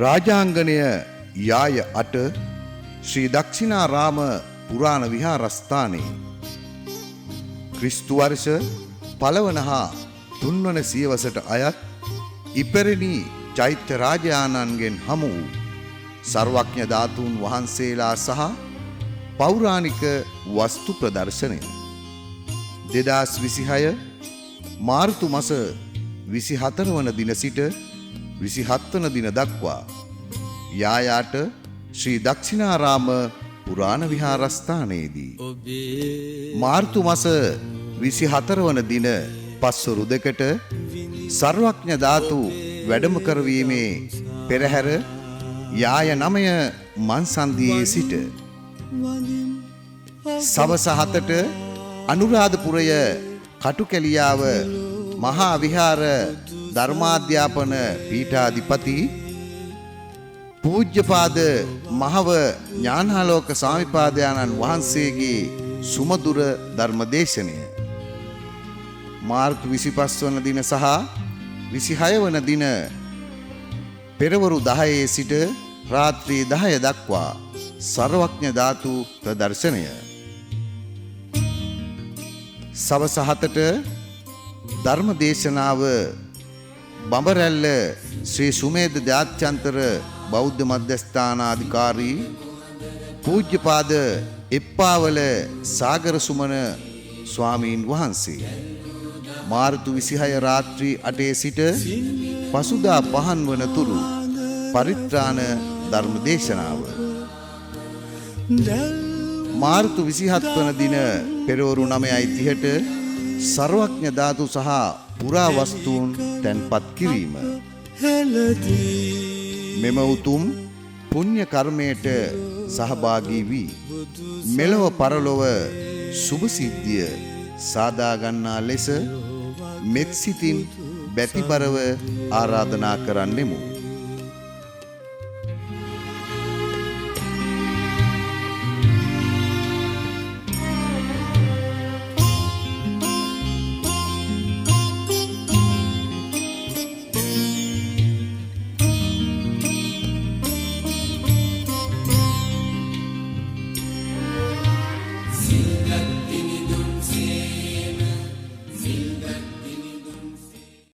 රාජාංගණය යාය 8 ශ්‍රී දක්ෂිනාරාම පුරාණ විහාරස්ථානයේ ක්‍රිස්තු වර්ෂ 1 වන හා 3 වන සියවසට අයත් ඉපැරණි චෛත්‍ය රාජයාණන්ගෙන් හමු වූ සර්වඥ ධාතුන් වහන්සේලා සහ පෞරාණික වස්තු ප්‍රදර්ශනය 2026 මාර්තු මාස 24 වන දින සිට 27 වන දින දක්වා යායට ශ්‍රී දක්ෂිනාරාම පුරාණ විහාරස්ථානයේදී මාර්තු මාස 24 වන දින පස්වරු 2ට සර්වඥ ධාතු වැඩම කරවීමේ පෙරහැර යාය 9 මන්සන්දියේ සිට සවස 7ට අනුරාධපුරය කටුකැලියාව මහා විහාර ධර්මාධ්‍යාපන පීඨාධිපති පූජ්‍යපාද මහව ඥානාලෝක ස්වාමිපාදයන්න් වහන්සේගේ සුමధుර ධර්මදේශනය මාර්තු 25 වන දින සහ 26 වන දින පෙරවරු 10 සිට රාත්‍රී 10 දක්වා සර්වඥ ධාතු ප්‍රදර්ශනය සවස 7ට ධර්ම දේශනාව බඹරැල්ල ශ්‍රී සුමේද ජාත්‍යන්තර බෞද්ධ මධ්‍යස්ථානාධිකාරී පූජ්‍යපාද එප්පාවල සාගර සුමන ස්වාමීන් වහන්සේ මාර්තු 26 රාත්‍රී 8 සිට පසුදා 5 වන තුරු පරිත්‍රාණ ධර්ම දේශනාව මාර්තු 27 වන දින පෙරවරු 9:30ට සර්වඥ ධාතු සහ පුරා වස්තුන් තැන්පත් කිරීම මෙම උතුම් පුණ්‍ය කර්මයට සහභාගී වී මෙලොව පරලොව සුභ සිද්ධිය සාදා ගන්නා ලෙස මෙත් සිතින් බැතිබරව ආරාධනා කරන්නෙමු.